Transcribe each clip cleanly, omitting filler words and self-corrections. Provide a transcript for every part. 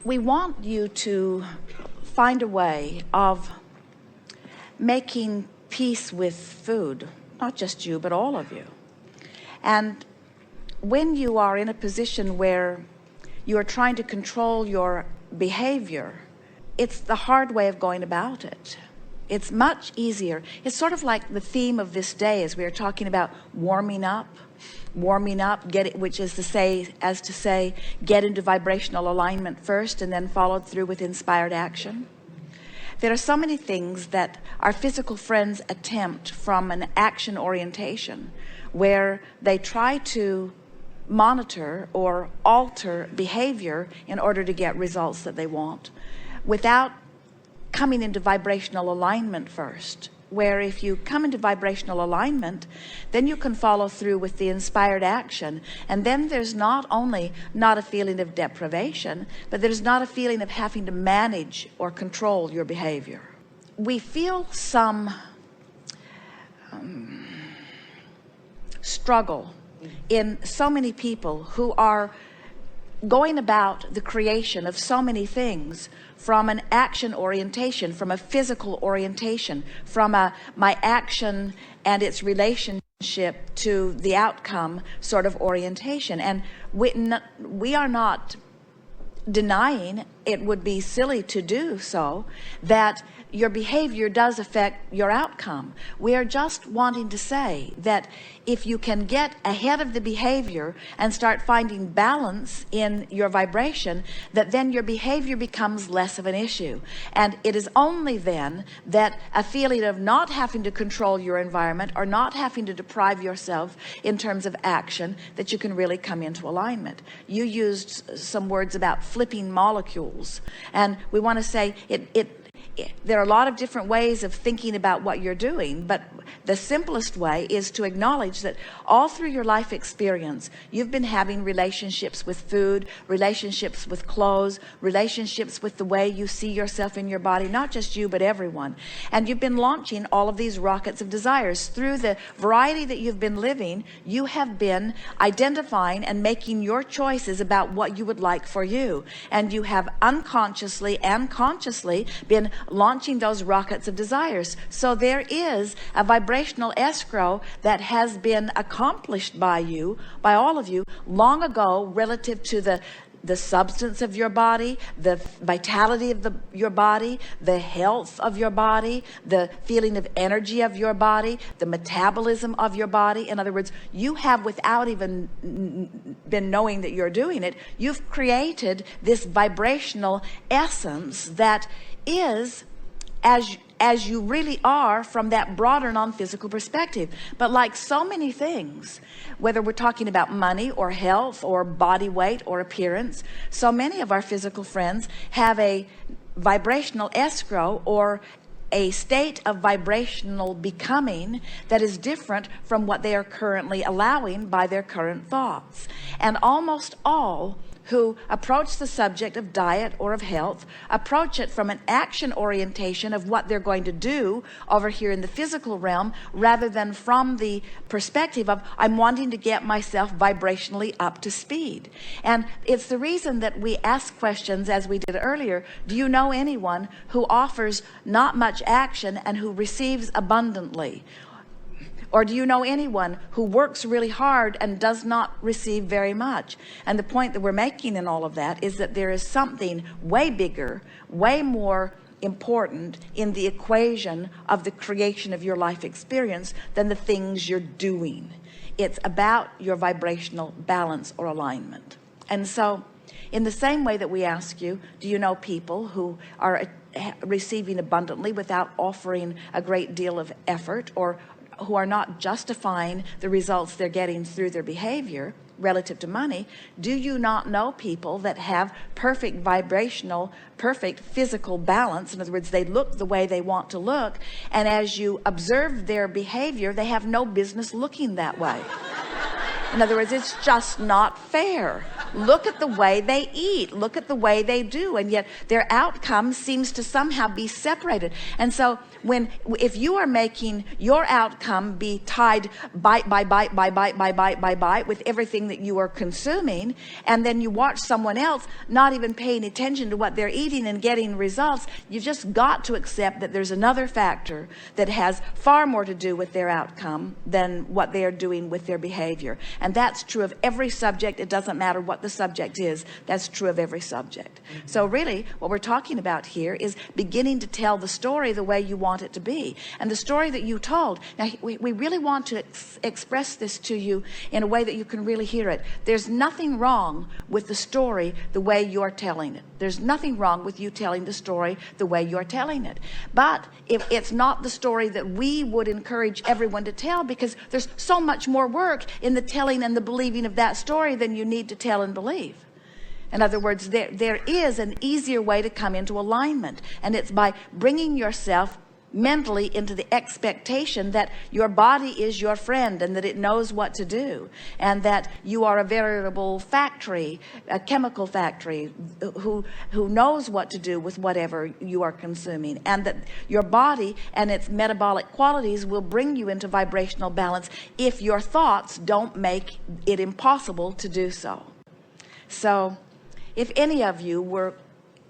we want you to find a way of making peace with food, not just you, but all of you. And when you are in a position where you are trying to control your behavior, it's the hard way of going about it. It's much easier. It's sort of like the theme of this day as we are talking about warming up, which is to say, get into vibrational alignment first and then followed through with inspired action. There are so many things that our physical friends attempt from an action orientation where they try to monitor or alter behavior in order to get results that they want without coming into vibrational alignment first, where if you come into vibrational alignment, then you can follow through with the inspired action, and then there's not only not a feeling of deprivation, but there's not a feeling of having to manage or control your behavior. We feel some struggle in so many people who are going about the creation of so many things from an action orientation, from a physical orientation, from my action and its relationship to the outcome sort of orientation. And we are not denying, it would be silly to do so, that your behavior does affect your outcome. We are just wanting to say that if you can get ahead of the behavior and start finding balance in your vibration, that then your behavior becomes less of an issue. And it is only then that a feeling of not having to control your environment or not having to deprive yourself in terms of action that you can really come into alignment. You used some words about flipping molecules, and we want to say there are a lot of different ways of thinking about what you're doing, but the simplest way is to acknowledge that all through your life experience, you've been having relationships with food, relationships with clothes, relationships with the way you see yourself in your body, not just you, but everyone. And you've been launching all of these rockets of desires. Through the variety that you've been living, you have been identifying and making your choices about what you would like for you. And you have unconsciously and consciously been launching those rockets of desires. So there is a vibrational escrow that has been accomplished by you, by all of you, long ago, relative to the substance of your body, the vitality of your body, the health of your body, the feeling of energy of your body, the metabolism of your body. In other words, you have, without even been knowing that you're doing it, you've created this vibrational essence that is as you really are from that broader non-physical perspective. But like so many things, whether we're talking about money or health or body weight or appearance, so many of our physical friends have a vibrational escrow or a state of vibrational becoming that is different from what they are currently allowing by their current thoughts. And almost all who approach the subject of diet or of health approach it from an action orientation of what they're going to do over here in the physical realm, rather than from the perspective of, I'm wanting to get myself vibrationally up to speed. And it's the reason that we ask questions, as we did earlier. Do you know anyone who offers not much action and who receives abundantly? Or do you know anyone who works really hard and does not receive very much? And the point that we're making in all of that is that there is something way bigger, way more important in the equation of the creation of your life experience than the things you're doing. It's about your vibrational balance or alignment. And so, in the same way that we ask you, do you know people who are receiving abundantly without offering a great deal of effort, or who are not justifying the results they're getting through their behavior relative to money? Do you not know people that have perfect vibrational, perfect physical balance? In other words, they look the way they want to look, and as you observe their behavior, they have no business looking that way. In other words, it's just not fair. Look at the way they eat. Look at the way they do. And yet their outcome seems to somehow be separated. And so if you are making your outcome be tied bite by bite by bite by bite by bite with everything that you are consuming, and then you watch someone else not even paying attention to what they're eating and getting results, you've just got to accept that there's another factor that has far more to do with their outcome than what they are doing with their behavior. And that's true of every subject. It doesn't matter what the subject is. That's true of every subject. So really what we're talking about here is beginning to tell the story the way you want it to be. And the story that you told, now we really want to express this to you in a way that you can really hear it. There's nothing wrong with the story the way you're telling it. There's nothing wrong with you telling the story the way you're telling it. But if it's not the story that we would encourage everyone to tell, because there's so much more work in the telling and the believing of that story than you need to tell and believe. In other words, there is an easier way to come into alignment, and it's by bringing yourself mentally into the expectation that your body is your friend and that it knows what to do, and that you are a veritable factory, a chemical factory who knows what to do with whatever you are consuming, and that your body and its metabolic qualities will bring you into vibrational balance if your thoughts don't make it impossible to do so. So if any of you were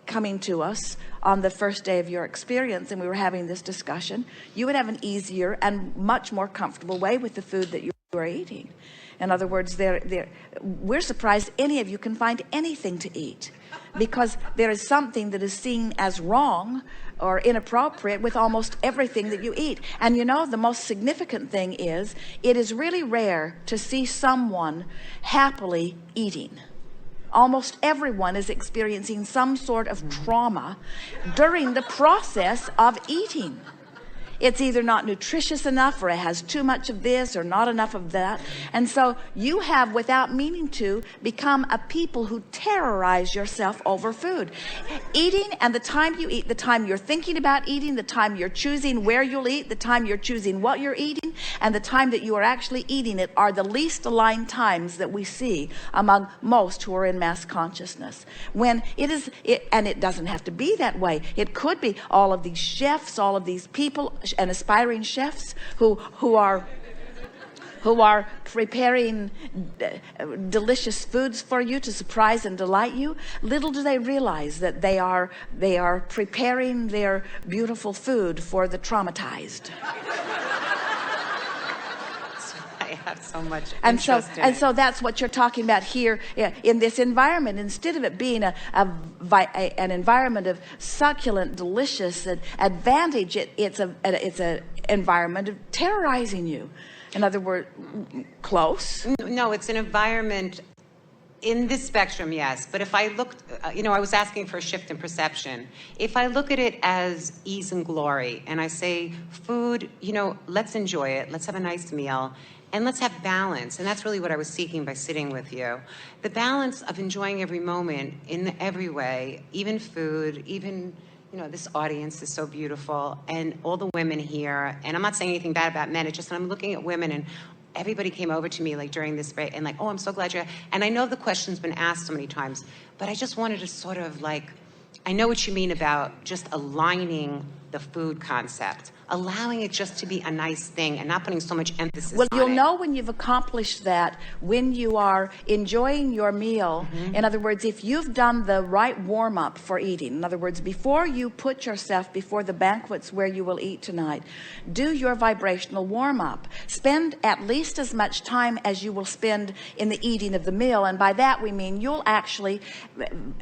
coming to us on the first day of your experience and we were having this discussion, you would have an easier and much more comfortable way with the food that you are eating. In other words, we're surprised any of you can find anything to eat, because there is something that is seen as wrong or inappropriate with almost everything that you eat. And you know, the most significant thing is, it is really rare to see someone happily eating. Almost everyone is experiencing some sort of trauma during the process of eating. It's either not nutritious enough, or it has too much of this or not enough of that. And so you have, without meaning to, become a people who terrorize yourself over food. Eating, and the time you eat, the time you're thinking about eating, the time you're choosing where you'll eat, the time you're choosing what you're eating, and the time that you are actually eating it are the least aligned times that we see among most who are in mass consciousness. When and it doesn't have to be that way. It could be all of these chefs, all of these people and aspiring chefs who are preparing delicious foods for you to surprise and delight you. Little do they realize that they are preparing their beautiful food for the traumatized. I have so much and so that's what you're talking about here in this environment. Instead of it being an environment of succulent, delicious advantage, it's an environment of terrorizing you. In other words, close. No, it's an environment in this spectrum, yes. But if I looked, I was asking for a shift in perception. If I look at it as ease and glory, and I say, food, let's enjoy it, let's have a nice meal, and let's have balance. And that's really what I was seeking by sitting with you. The balance of enjoying every moment in every way, even food, even, this audience is so beautiful, and all the women here. And I'm not saying anything bad about men, it's just that I'm looking at women, and everybody came over to me during this break and oh, I'm so glad you're, and I know the question's been asked so many times, but I just wanted to sort of I know what you mean about just aligning the food concept, allowing it just to be a nice thing and not putting so much emphasis on it. Well, you'll know when you've accomplished that when you are enjoying your meal. Mm-hmm. In other words, if you've done the right warm-up for eating, in other words, before you put yourself before the banquets where you will eat tonight, do your vibrational warm-up. Spend at least as much time as you will spend in the eating of the meal, and by that we mean you'll actually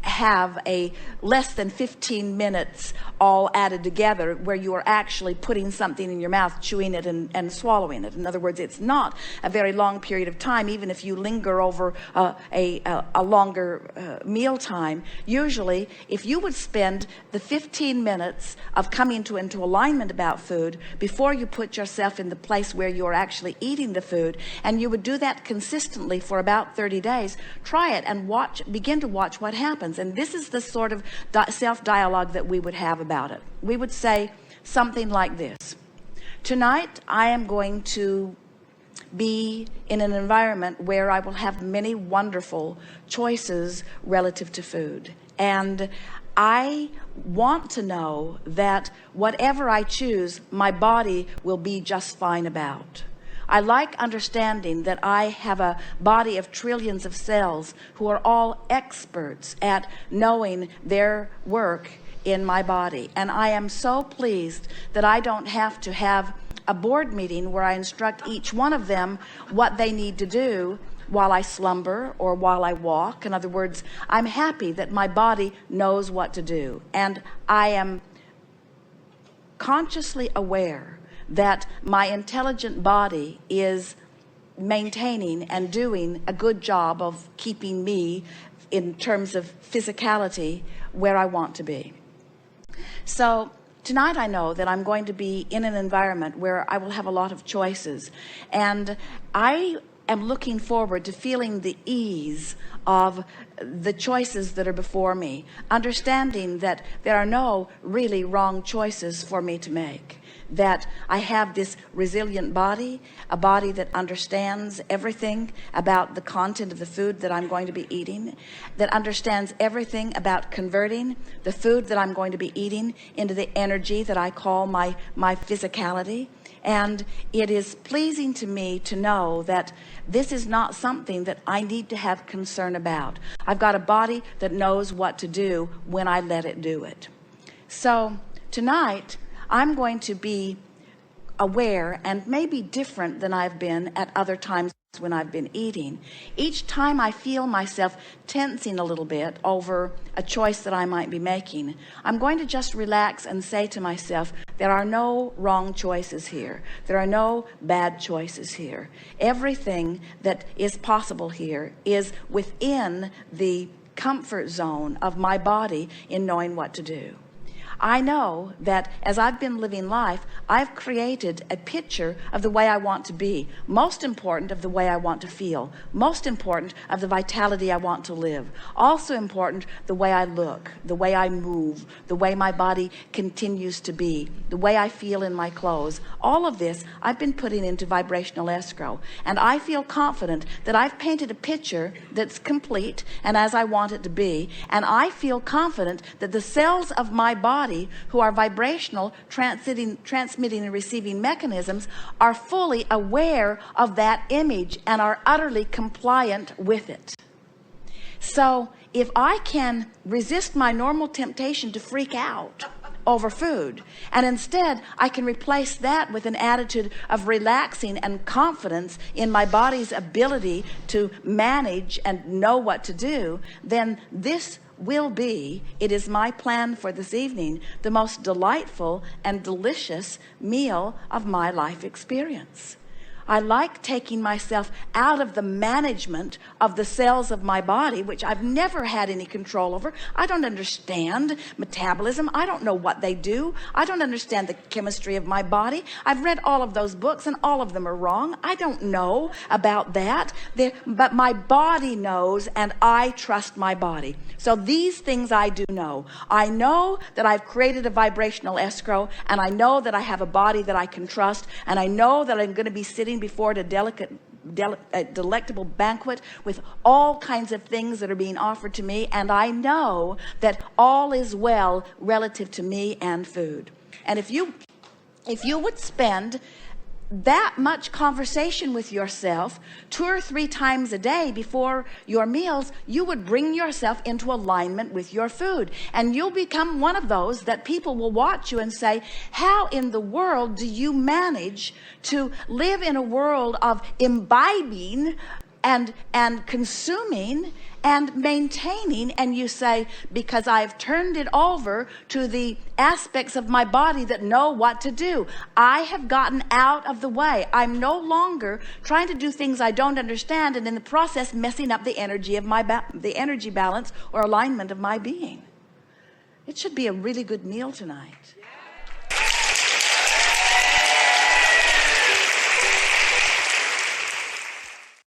have a less than 15 minutes all added together where you are actually putting something in your mouth, chewing it and swallowing it. In other words, it's not a very long period of time, even if you linger over a longer meal time. Usually, if you would spend the 15 minutes of coming into alignment about food before you put yourself in the place where you're actually eating the food, and you would do that consistently for about 30 days, try it and begin to watch what happens. And this is the sort of self-dialogue that we would have about it. We would say something like this: tonight I am going to be in an environment where I will have many wonderful choices relative to food. And I want to know that whatever I choose, my body will be just fine about. I like understanding that I have a body of trillions of cells who are all experts at knowing their work in my body. And I am so pleased that I don't have to have a board meeting where I instruct each one of them what they need to do while I slumber or while I walk. In other words, I'm happy that my body knows what to do. And I am consciously aware that my intelligent body is maintaining and doing a good job of keeping me in terms of physicality where I want to be. So tonight I know that I'm going to be in an environment where I will have a lot of choices, and I am looking forward to feeling the ease of the choices that are before me, understanding that there are no really wrong choices for me to make, that I have this resilient body, a body that understands everything about the content of the food that I'm going to be eating, that understands everything about converting the food that I'm going to be eating into the energy that I call my physicality. And it is pleasing to me to know that this is not something that I need to have concern about. I've got a body that knows what to do when I let it do it. So tonight I'm going to be aware and maybe different than I've been at other times when I've been eating. Each time I feel myself tensing a little bit over a choice that I might be making, I'm going to just relax and say to myself, there are no wrong choices here. There are no bad choices here. Everything that is possible here is within the comfort zone of my body in knowing what to do. I know that as I've been living life, I've created a picture of the way I want to be, most important of the way I want to feel, most important of the vitality I want to live, also important the way I look, the way I move, the way my body continues to be, the way I feel in my clothes. All of this I've been putting into vibrational escrow, and I feel confident that I've painted a picture that's complete and as I want it to be, and I feel confident that the cells of my body who are vibrational, transmitting and receiving mechanisms are fully aware of that image and are utterly compliant with it. So if I can resist my normal temptation to freak out over food, and instead I can replace that with an attitude of relaxing and confidence in my body's ability to manage and know what to do, then this will be, it is my plan for this evening, the most delightful and delicious meal of my life experience. I like taking myself out of the management of the cells of my body, which I've never had any control over. I don't understand metabolism. I don't know what they do. I don't understand the chemistry of my body. I've read all of those books and all of them are wrong. I don't know about that. But my body knows, and I trust my body. So these things I do know. I know that I've created a vibrational escrow, and I know that I have a body that I can trust, and I know that I'm going to be sitting before a delectable banquet with all kinds of things that are being offered to me, and I know that all is well relative to me and food. And if you would spend that much conversation with yourself 2 or 3 times a day before your meals, you would bring yourself into alignment with your food, and you'll become one of those that people will watch you and say, how in the world do you manage to live in a world of imbibing and consuming and maintaining? And you say, because I've turned it over to the aspects of my body that know what to do. I have gotten out of the way. I'm no longer trying to do things I don't understand, and in the process messing up the energy of the energy balance or alignment of my being. It should be a really good meal tonight.